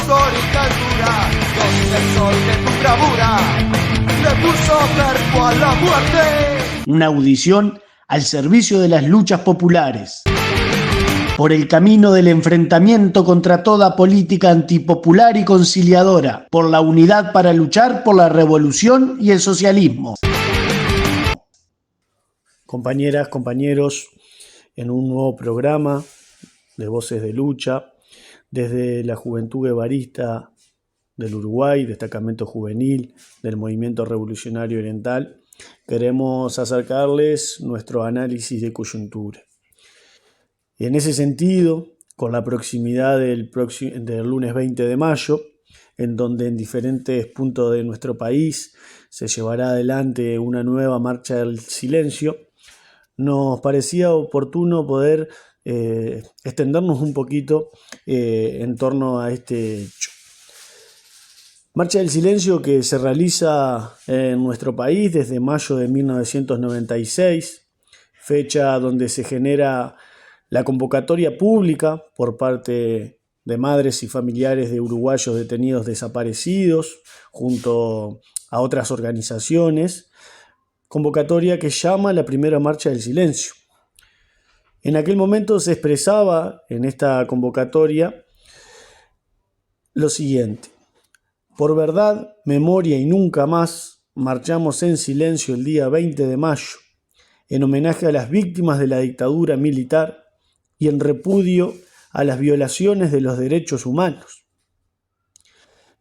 histórica altura, donde el sol de tu bravura le puso cerco a la muerte. Una audición al servicio de las luchas populares, por el camino del enfrentamiento contra toda política antipopular y conciliadora, por la unidad para luchar por la revolución y el socialismo. Compañeras, compañeros, en un nuevo programa de Voces de Lucha, desde la Juventud Guevarista del Uruguay, destacamento juvenil del Movimiento Revolucionario Oriental, queremos acercarles nuestro análisis de coyuntura. Y en ese sentido, con la proximidad del lunes 20 de mayo, en donde en diferentes puntos de nuestro país se llevará adelante una nueva marcha del silencio, nos parecía oportuno poder extendernos un poquito en torno a este hecho. Marcha del Silencio que se realiza en nuestro país desde mayo de 1996, fecha donde se genera la convocatoria pública por parte de madres y familiares de uruguayos detenidos desaparecidos, junto a otras organizaciones, convocatoria que llama la primera Marcha del Silencio. En aquel momento se expresaba en esta convocatoria lo siguiente: por verdad, memoria y nunca más, marchamos en silencio el día 20 de mayo, en homenaje a las víctimas de la dictadura militar y en repudio a las violaciones de los derechos humanos.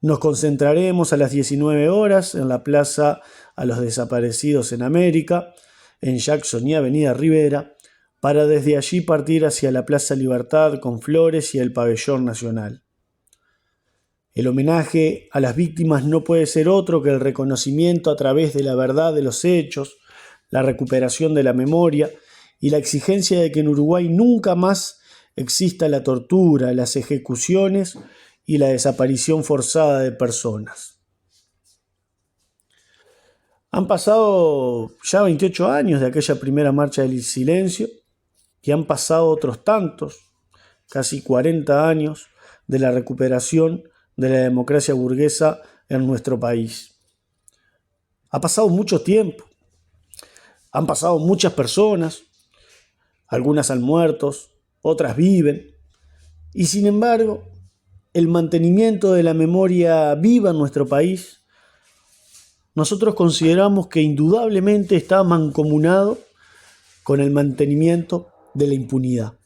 Nos concentraremos a las 19 horas en la Plaza a los Desaparecidos en América, en Jackson y Avenida Rivera, para desde allí partir hacia la Plaza Libertad con flores y el Pabellón Nacional. El homenaje a las víctimas no puede ser otro que el reconocimiento a través de la verdad de los hechos, la recuperación de la memoria y la exigencia de que en Uruguay nunca más exista la tortura, las ejecuciones y la desaparición forzada de personas. Han pasado ya 28 años de aquella primera marcha del silencio y han pasado otros tantos, casi 40 años, de la recuperación de la democracia burguesa en nuestro país. Ha pasado mucho tiempo, han pasado muchas personas, algunas han muerto, otras viven, y sin embargo, el mantenimiento de la memoria viva en nuestro país, nosotros consideramos que indudablemente está mancomunado con el mantenimiento de la impunidad.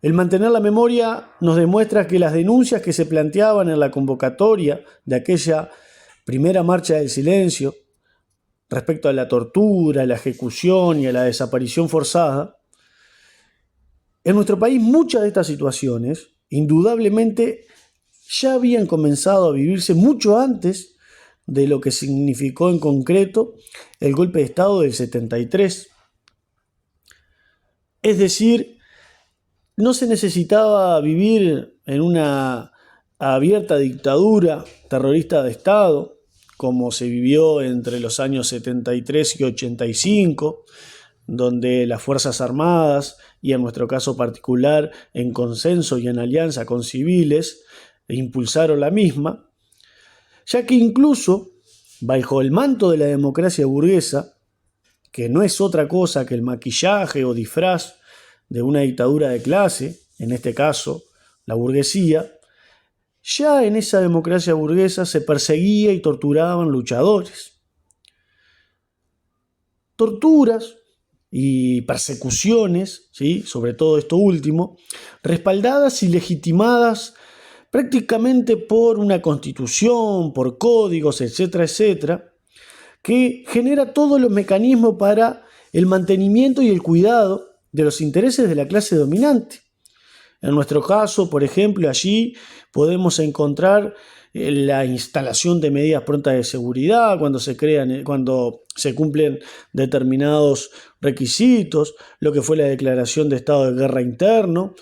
El mantener la memoria nos demuestra que las denuncias que se planteaban en la convocatoria de aquella primera marcha del silencio respecto a la tortura, a la ejecución y a la desaparición forzada, en nuestro país muchas de estas situaciones indudablemente ya habían comenzado a vivirse mucho antes de lo que significó en concreto el golpe de Estado del 73. Es decir, no se necesitaba vivir en una abierta dictadura terrorista de Estado, como se vivió entre los años 73 y 85, donde las Fuerzas Armadas, y en nuestro caso particular, en consenso y en alianza con civiles, impulsaron la misma, ya que incluso bajo el manto de la democracia burguesa, que no es otra cosa que el maquillaje o disfraz de una dictadura de clase, en este caso la burguesía, ya en esa democracia burguesa se perseguía y torturaban luchadores. Torturas y persecuciones, ¿sí?, sobre todo esto último, respaldadas y legitimadas prácticamente por una constitución, por códigos, etcétera, etcétera, que genera todos los mecanismos para el mantenimiento y el cuidado de los intereses de la clase dominante. En nuestro caso, por ejemplo, allí podemos encontrar la instalación de medidas prontas de seguridad cuando se cumplen determinados requisitos, lo que fue la declaración de estado de guerra interno,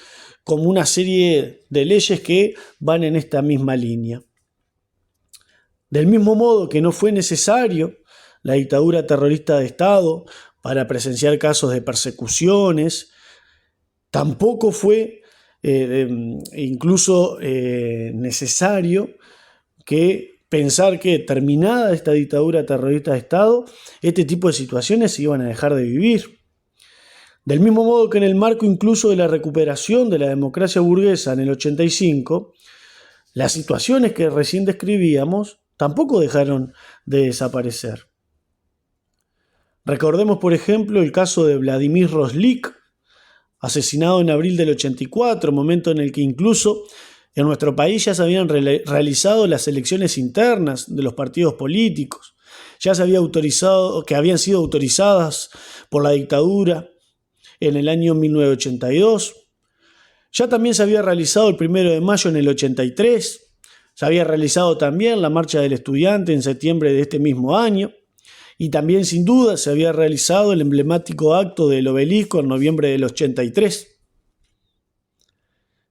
como una serie de leyes que van en esta misma línea. Del mismo modo que no fue necesario la dictadura terrorista de Estado para presenciar casos de persecuciones, tampoco fue incluso necesario que pensar que terminada esta dictadura terrorista de Estado, este tipo de situaciones se iban a dejar de vivir. Del mismo modo que en el marco incluso de la recuperación de la democracia burguesa en el 85, las situaciones que recién describíamos tampoco dejaron de desaparecer. Recordemos, por ejemplo, el caso de Vladimir Roslik, asesinado en abril del 84, momento en el que incluso en nuestro país ya se habían realizado las elecciones internas de los partidos políticos, ya se había autorizado, que habían sido autorizadas por la dictadura en el año 1982. Ya también se había realizado el 1 de mayo en el 83, se había realizado también la Marcha del Estudiante en septiembre de este mismo año, y también sin duda se había realizado el emblemático acto del Obelisco en noviembre del 83.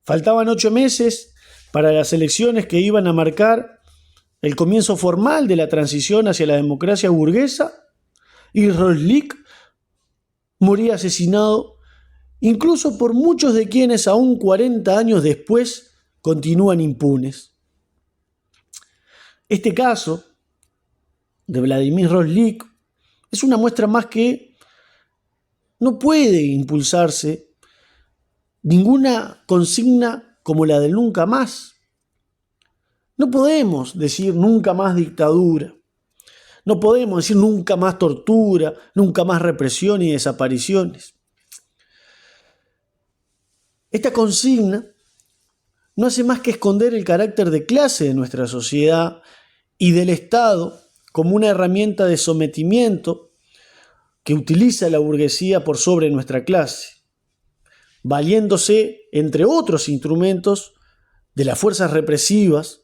Faltaban 8 meses para las elecciones que iban a marcar el comienzo formal de la transición hacia la democracia burguesa, y Roslik moría asesinado incluso por muchos de quienes aún 40 años después continúan impunes. Este caso de Vladimir Roslik es una muestra más que no puede impulsarse ninguna consigna como la del nunca más. No podemos decir nunca más dictadura, no podemos decir nunca más tortura, nunca más represión y desapariciones. Esta consigna no hace más que esconder el carácter de clase de nuestra sociedad y del Estado como una herramienta de sometimiento que utiliza la burguesía por sobre nuestra clase, valiéndose, entre otros instrumentos, de las fuerzas represivas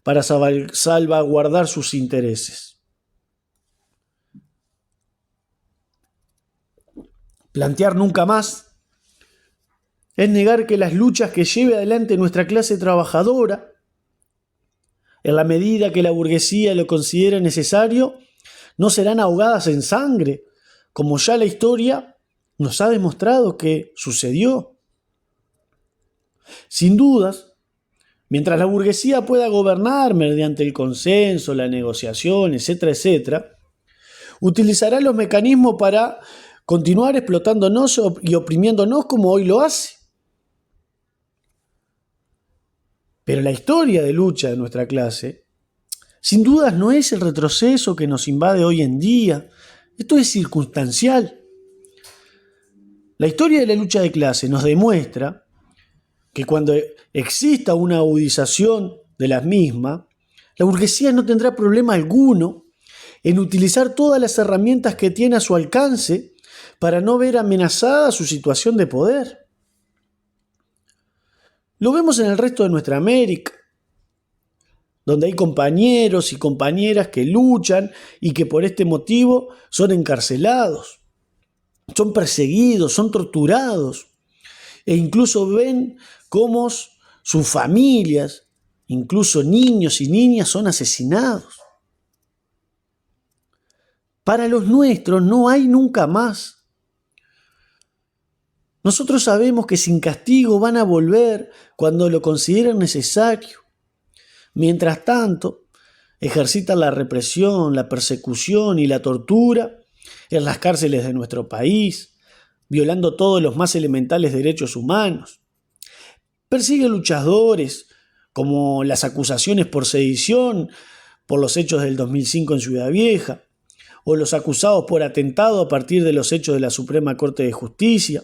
para salvaguardar sus intereses. Plantear nunca más es negar que las luchas que lleve adelante nuestra clase trabajadora, en la medida que la burguesía lo considere necesario, no serán ahogadas en sangre, como ya la historia nos ha demostrado que sucedió. Sin dudas, mientras la burguesía pueda gobernar mediante el consenso, la negociación, etcétera, etcétera, utilizará los mecanismos para continuar explotándonos y oprimiéndonos como hoy lo hace. Pero la historia de lucha de nuestra clase, sin dudas, no es el retroceso que nos invade hoy en día. Esto es circunstancial. La historia de la lucha de clase nos demuestra que cuando exista una agudización de las mismas, la burguesía no tendrá problema alguno en utilizar todas las herramientas que tiene a su alcance para no ver amenazada su situación de poder. Lo vemos en el resto de nuestra América, donde hay compañeros y compañeras que luchan y que por este motivo son encarcelados, son perseguidos, son torturados, e incluso ven cómo sus familias, incluso niños y niñas, son asesinados. Para los nuestros no hay nunca más. Nosotros sabemos que sin castigo van a volver cuando lo consideren necesario. Mientras tanto, ejercitan la represión, la persecución y la tortura en las cárceles de nuestro país, violando todos los más elementales derechos humanos. Persiguen luchadores, como las acusaciones por sedición por los hechos del 2005 en Ciudad Vieja, o los acusados por atentado a partir de los hechos de la Suprema Corte de Justicia,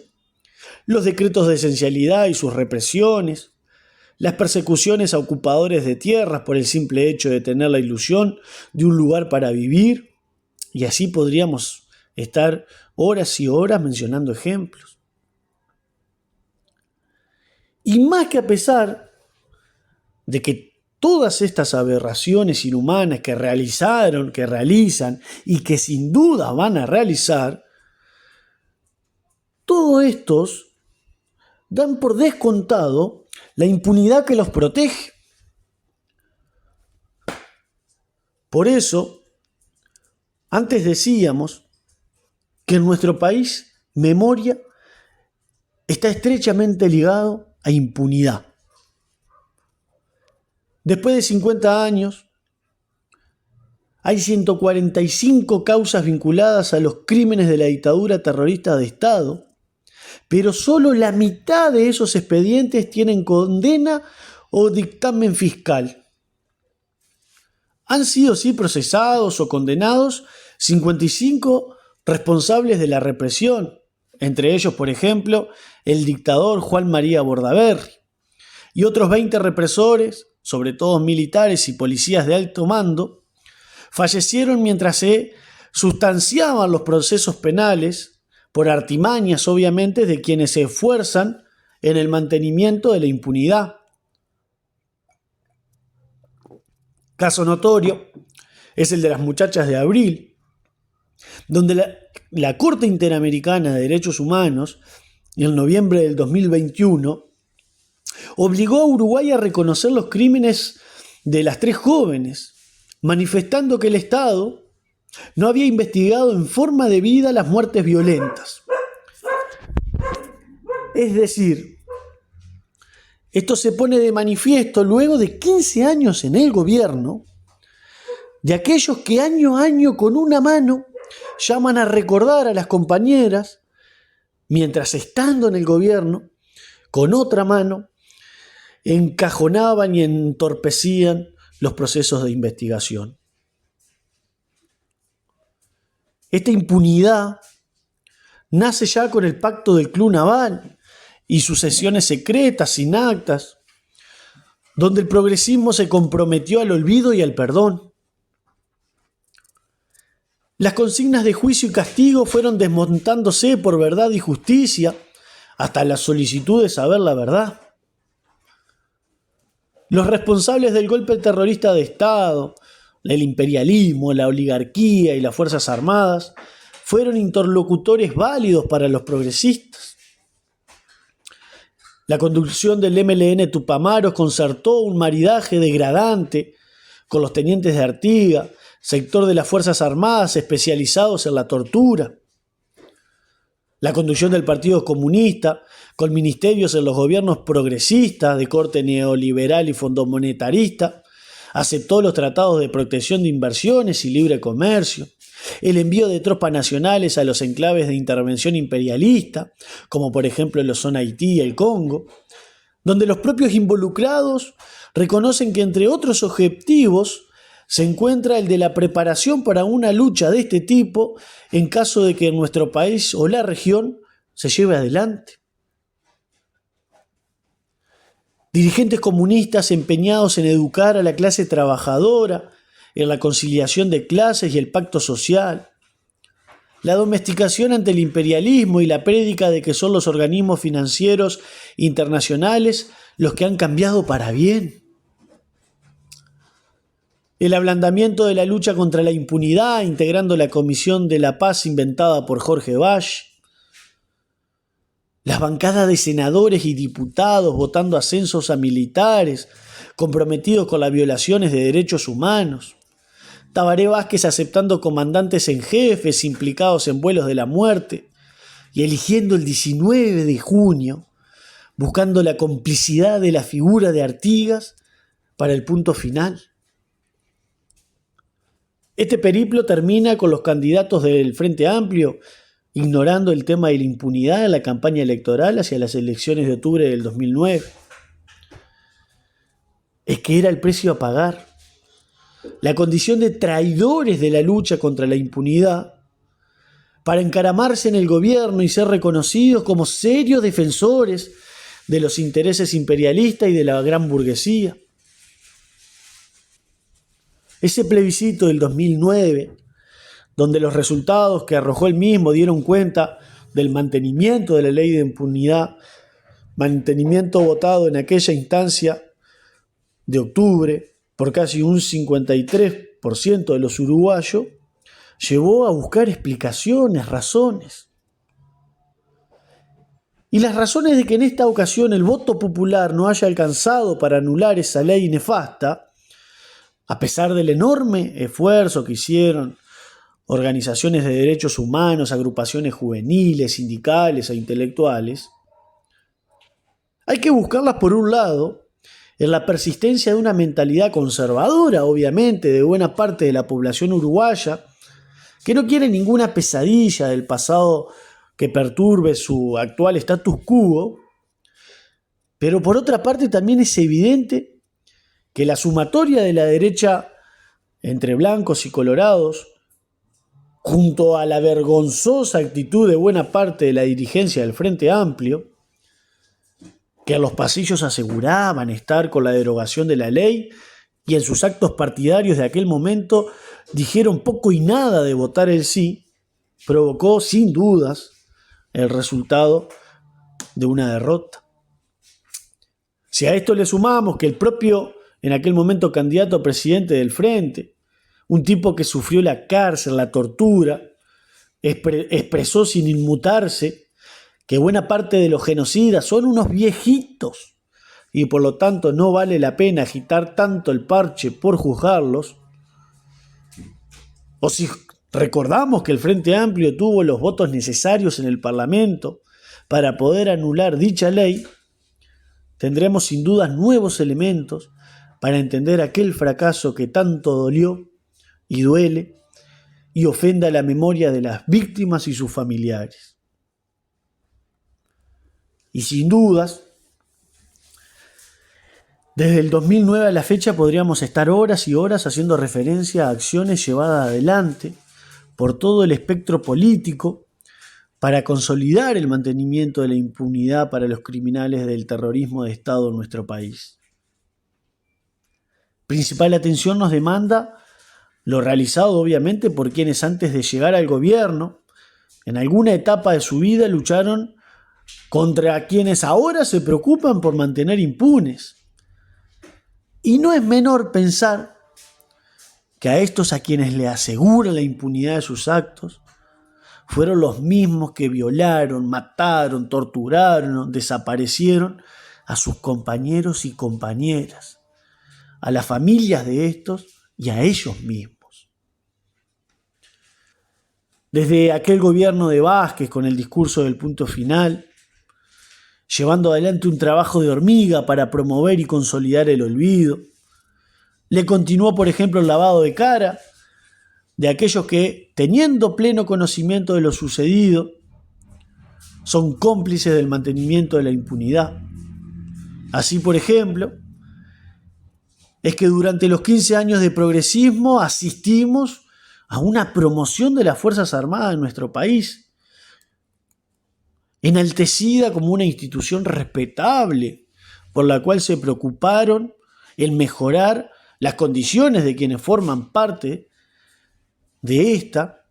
los decretos de esencialidad y sus represiones, las persecuciones a ocupadores de tierras por el simple hecho de tener la ilusión de un lugar para vivir, y así podríamos estar horas y horas mencionando ejemplos. Y más que a pesar de que todas estas aberraciones inhumanas que realizaron, que realizan y que sin duda van a realizar, todos estos dan por descontado la impunidad que los protege. Por eso, antes decíamos que en nuestro país memoria está estrechamente ligado a impunidad. Después de 50 años, hay 145 causas vinculadas a los crímenes de la dictadura terrorista de Estado, pero solo la mitad de esos expedientes tienen condena o dictamen fiscal. Han sido sí procesados o condenados 55 responsables de la represión, entre ellos, por ejemplo, el dictador Juan María Bordaberry, y otros 20 represores, sobre todo militares y policías de alto mando, fallecieron mientras se sustanciaban los procesos penales por artimañas, obviamente, de quienes se esfuerzan en el mantenimiento de la impunidad. Caso notorio es el de las muchachas de Abril, donde la Corte Interamericana de Derechos Humanos, en noviembre del 2021, obligó a Uruguay a reconocer los crímenes de las 3 jóvenes, manifestando que el Estado no había investigado en forma debida las muertes violentas. Es decir, esto se pone de manifiesto luego de 15 años en el gobierno de aquellos que año a año con una mano llaman a recordar a las compañeras, mientras estando en el gobierno, con otra mano encajonaban y entorpecían los procesos de investigación. Esta impunidad nace ya con el pacto del Club Naval y sus sesiones secretas, sin actas, donde el progresismo se comprometió al olvido y al perdón. Las consignas de juicio y castigo fueron desmontándose por verdad y justicia hasta la solicitud de saber la verdad. Los responsables del golpe terrorista de Estado, el imperialismo, la oligarquía y las Fuerzas Armadas fueron interlocutores válidos para los progresistas. La conducción del MLN Tupamaros concertó un maridaje degradante con los tenientes de Artigas, sector de las Fuerzas Armadas especializados en la tortura. La conducción del Partido Comunista, con ministerios en los gobiernos progresistas de corte neoliberal y fondomonetarista, aceptó los tratados de protección de inversiones y libre comercio, el envío de tropas nacionales a los enclaves de intervención imperialista, como por ejemplo lo son Haití y el Congo, donde los propios involucrados reconocen que entre otros objetivos se encuentra el de la preparación para una lucha de este tipo en caso de que en nuestro país o la región se lleve adelante. Dirigentes comunistas empeñados en educar a la clase trabajadora, en la conciliación de clases y el pacto social, la domesticación ante el imperialismo y la prédica de que son los organismos financieros internacionales los que han cambiado para bien. El ablandamiento de la lucha contra la impunidad, integrando la Comisión de la Paz inventada por Jorge Bush. Las bancadas de senadores y diputados votando ascensos a militares comprometidos con las violaciones de derechos humanos. Tabaré Vázquez aceptando comandantes en jefes implicados en vuelos de la muerte y eligiendo el 19 de junio, buscando la complicidad de la figura de Artigas para el punto final. Este periplo termina con los candidatos del Frente Amplio ignorando el tema de la impunidad en la campaña electoral hacia las elecciones de octubre del 2009. Es que era el precio a pagar. La condición de traidores de la lucha contra la impunidad para encaramarse en el gobierno y ser reconocidos como serios defensores de los intereses imperialistas y de la gran burguesía. Ese plebiscito del 2009, donde los resultados que arrojó el mismo dieron cuenta del mantenimiento de la ley de impunidad, mantenimiento votado en aquella instancia de octubre por casi un 53% de los uruguayos, llevó a buscar explicaciones, razones. Y las razones de que en esta ocasión el voto popular no haya alcanzado para anular esa ley nefasta, a pesar del enorme esfuerzo que hicieron organizaciones de derechos humanos, agrupaciones juveniles, sindicales e intelectuales, Hay que buscarlas por un lado en la persistencia de una mentalidad conservadora, obviamente, de buena parte de la población uruguaya, que no quiere ninguna pesadilla del pasado que perturbe su actual status quo, pero por otra parte también es evidente que la sumatoria de la derecha entre blancos y colorados, junto a la vergonzosa actitud de buena parte de la dirigencia del Frente Amplio, que en los pasillos aseguraban estar con la derogación de la ley y en sus actos partidarios de aquel momento dijeron poco y nada de votar el sí, provocó sin dudas el resultado de una derrota. Si a esto le sumamos que el propio, en aquel momento, candidato a presidente del Frente, un tipo que sufrió la cárcel, la tortura, expresó sin inmutarse que buena parte de los genocidas son unos viejitos y por lo tanto no vale la pena agitar tanto el parche por juzgarlos, o si recordamos que el Frente Amplio tuvo los votos necesarios en el Parlamento para poder anular dicha ley, tendremos sin duda nuevos elementos para entender aquel fracaso que tanto dolió y duele y ofenda la memoria de las víctimas y sus familiares. Y sin dudas, desde el 2009 a la fecha podríamos estar horas y horas haciendo referencia a acciones llevadas adelante por todo el espectro político para consolidar el mantenimiento de la impunidad para los criminales del terrorismo de Estado en nuestro país. Principal atención nos demanda lo realizado obviamente por quienes antes de llegar al gobierno, en alguna etapa de su vida lucharon contra quienes ahora se preocupan por mantener impunes. Y no es menor pensar que a estos a quienes le aseguran la impunidad de sus actos fueron los mismos que violaron, mataron, torturaron, desaparecieron a sus compañeros y compañeras, a las familias de estos y a ellos mismos. Desde aquel gobierno de Vázquez con el discurso del punto final, llevando adelante un trabajo de hormiga para promover y consolidar el olvido, le continuó, por ejemplo, el lavado de cara de aquellos que, teniendo pleno conocimiento de lo sucedido, son cómplices del mantenimiento de la impunidad. Así, por ejemplo, es que durante los 15 años de progresismo asistimos a una promoción de las Fuerzas Armadas en nuestro país, enaltecida como una institución respetable, por la cual se preocuparon en mejorar las condiciones de quienes forman parte de esta,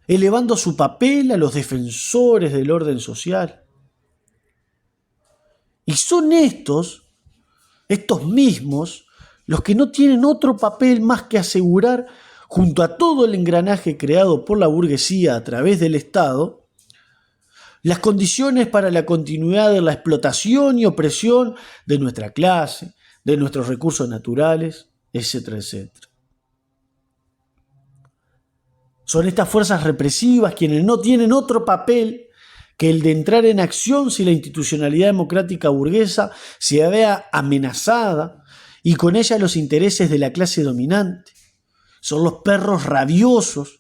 elevando su papel a los defensores del orden social. Y son estos mismos, los que no tienen otro papel más que asegurar, junto a todo el engranaje creado por la burguesía a través del Estado, las condiciones para la continuidad de la explotación y opresión de nuestra clase, de nuestros recursos naturales, etcétera, etcétera. Son estas fuerzas represivas quienes no tienen otro papel que el de entrar en acción si la institucionalidad democrática burguesa se vea amenazada y con ella los intereses de la clase dominante. Son los perros rabiosos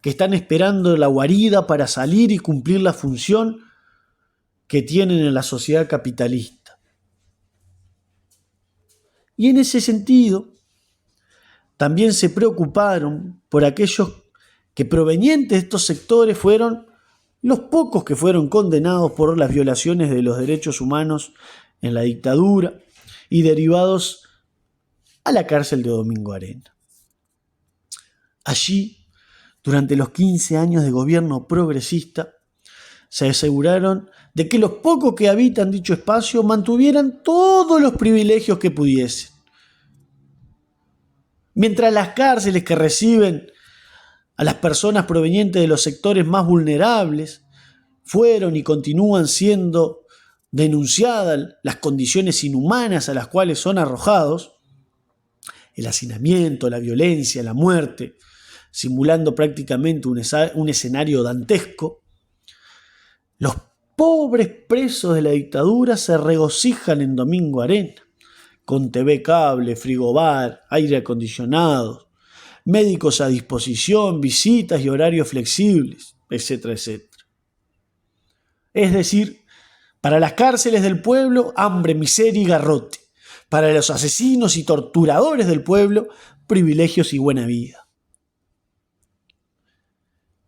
que están esperando la guarida para salir y cumplir la función que tienen en la sociedad capitalista. Y en ese sentido, también se preocuparon por aquellos que provenientes de estos sectores fueron los pocos que fueron condenados por las violaciones de los derechos humanos en la dictadura y derivados a la cárcel de Domingo Arena. Allí, durante los 15 años de gobierno progresista, se aseguraron de que los pocos que habitan dicho espacio mantuvieran todos los privilegios que pudiesen. Mientras las cárceles que reciben a las personas provenientes de los sectores más vulnerables fueron y continúan siendo denunciadas las condiciones inhumanas a las cuales son arrojados, el hacinamiento, la violencia, la muerte, simulando prácticamente un escenario dantesco, los pobres presos de la dictadura se regocijan en Domingo Arena, con TV cable, frigobar, aire acondicionado, médicos a disposición, visitas y horarios flexibles, etcétera, etcétera. Es decir, para las cárceles del pueblo, hambre, miseria y garrote. Para los asesinos y torturadores del pueblo, privilegios y buena vida.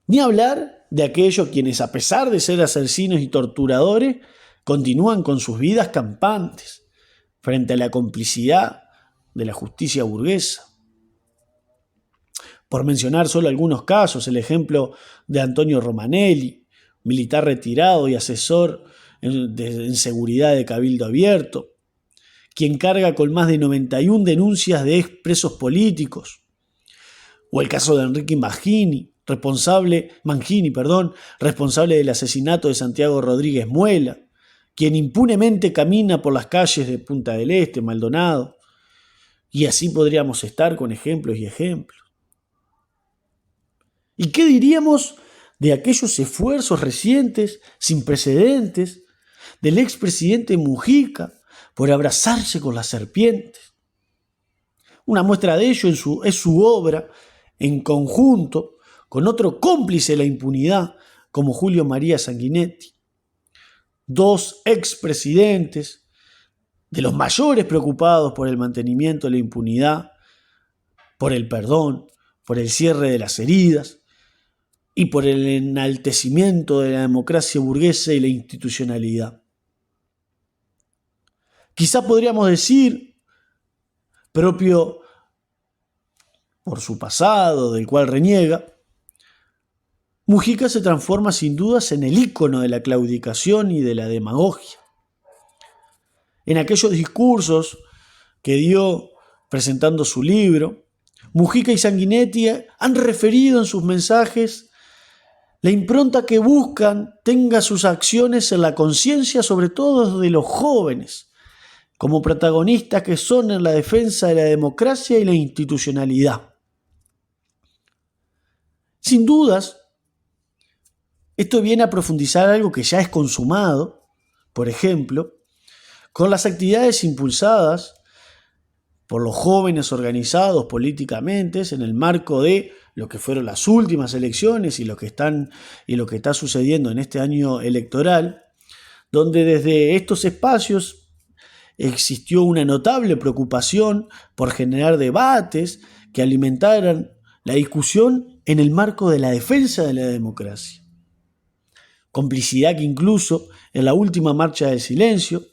Ni hablar de aquellos quienes, a pesar de ser asesinos y torturadores, continúan con sus vidas campantes frente a la complicidad de la justicia burguesa. Por mencionar solo algunos casos, el ejemplo de Antonio Romanelli, militar retirado y asesor en seguridad de Cabildo Abierto, quien carga con más de 91 denuncias de expresos políticos, o el caso de Enrique Mangini, responsable del asesinato de Santiago Rodríguez Muela, quien impunemente camina por las calles de Punta del Este, Maldonado, y así podríamos estar con ejemplos y ejemplos. ¿Y qué diríamos de aquellos esfuerzos recientes, sin precedentes, del expresidente Mujica por abrazarse con las serpientes? Una muestra de ello es su obra, en conjunto con otro cómplice de la impunidad, como Julio María Sanguinetti. Dos expresidentes, de los mayores preocupados por el mantenimiento de la impunidad, por el perdón, por el cierre de las heridas y por el enaltecimiento de la democracia burguesa y la institucionalidad. Quizá podríamos decir, propio por su pasado, del cual reniega, Mujica se transforma sin dudas en el ícono de la claudicación y de la demagogia. En aquellos discursos que dio presentando su libro, Mujica y Sanguinetti han referido en sus mensajes la impronta que buscan tenga sus acciones en la conciencia, sobre todo de los jóvenes, como protagonistas que son en la defensa de la democracia y la institucionalidad. Sin dudas, esto viene a profundizar algo que ya es consumado, por ejemplo, con las actividades impulsadas por los jóvenes organizados políticamente en el marco de lo que fueron las últimas elecciones y lo que está sucediendo en este año electoral, donde desde estos espacios existió una notable preocupación por generar debates que alimentaran la discusión en el marco de la defensa de la democracia. Complicidad que incluso en la última marcha del silencio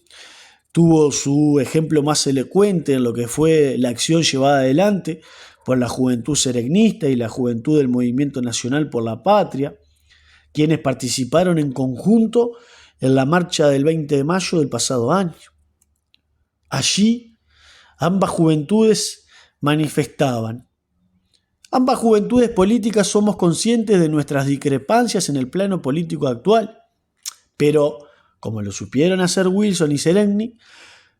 tuvo su ejemplo más elocuente en lo que fue la acción llevada adelante por la Juventud Seregnista y la Juventud del Movimiento Nacional por la Patria, quienes participaron en conjunto en la marcha del 20 de mayo del pasado año. Allí, ambas juventudes manifestaban. Ambas juventudes políticas somos conscientes de nuestras discrepancias en el plano político actual, pero, como lo supieron hacer Wilson y Sereni,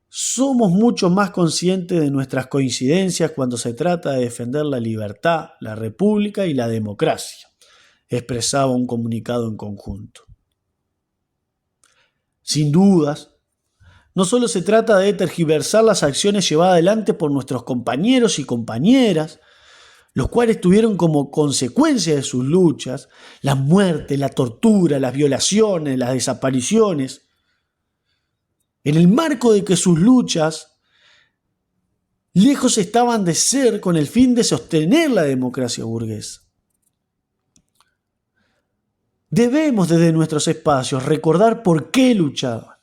somos mucho más conscientes de nuestras coincidencias cuando se trata de defender la libertad, la república y la democracia, expresaba un comunicado en conjunto. Sin dudas, no solo se trata de tergiversar las acciones llevadas adelante por nuestros compañeros y compañeras, los cuales tuvieron como consecuencia de sus luchas la muerte, la tortura, las violaciones, las desapariciones, en el marco de que sus luchas lejos estaban de ser con el fin de sostener la democracia burguesa. Debemos desde nuestros espacios recordar por qué luchaban.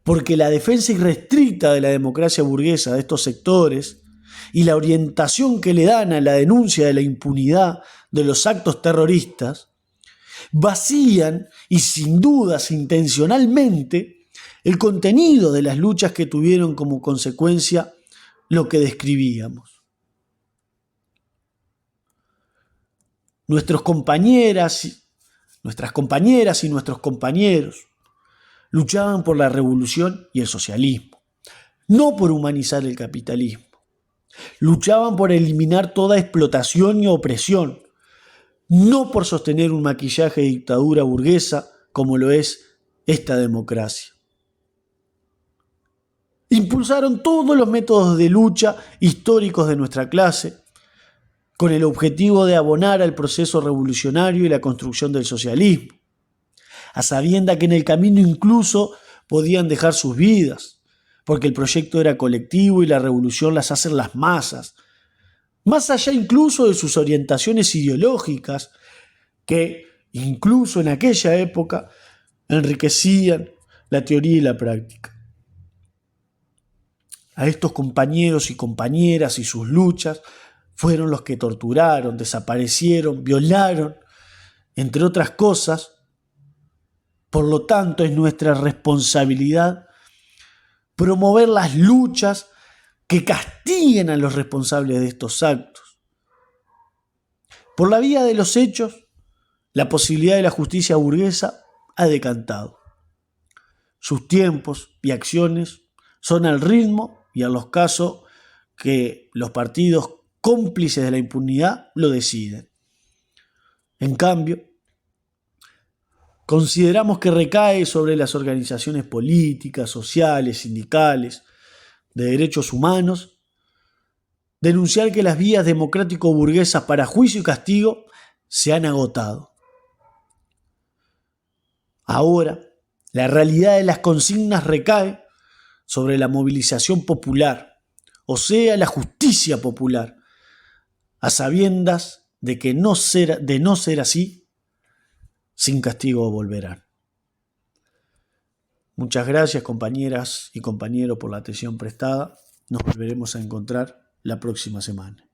Porque la defensa irrestricta de la democracia burguesa de estos sectores y la orientación que le dan a la denuncia de la impunidad de los actos terroristas vacían y sin dudas intencionalmente el contenido de las luchas que tuvieron como consecuencia lo que describíamos. Nuestras compañeras y nuestros compañeros luchaban por la revolución y el socialismo, no por humanizar el capitalismo. Luchaban por eliminar toda explotación y opresión, no por sostener un maquillaje de dictadura burguesa como lo es esta democracia. Impulsaron todos los métodos de lucha históricos de nuestra clase, con el objetivo de abonar al proceso revolucionario y la construcción del socialismo, a sabiendas que en el camino incluso podían dejar sus vidas, porque el proyecto era colectivo y la revolución las hacen las masas, más allá incluso de sus orientaciones ideológicas, que incluso en aquella época enriquecían la teoría y la práctica. A estos compañeros y compañeras y sus luchas fueron los que torturaron, desaparecieron, violaron, entre otras cosas. Por lo tanto, es nuestra responsabilidad promover las luchas que castiguen a los responsables de estos actos. Por la vía de los hechos, la posibilidad de la justicia burguesa ha decantado. Sus tiempos y acciones son al ritmo y a los casos que los partidos cómplices de la impunidad lo deciden. En cambio, consideramos que recae sobre las organizaciones políticas, sociales, sindicales, de derechos humanos, denunciar que las vías democrático-burguesas para juicio y castigo se han agotado. Ahora, la realidad de las consignas recae sobre la movilización popular, o sea, la justicia popular, a sabiendas de que de no ser así, sin castigo volverán. Muchas gracias, compañeras y compañeros, por la atención prestada. Nos volveremos a encontrar la próxima semana.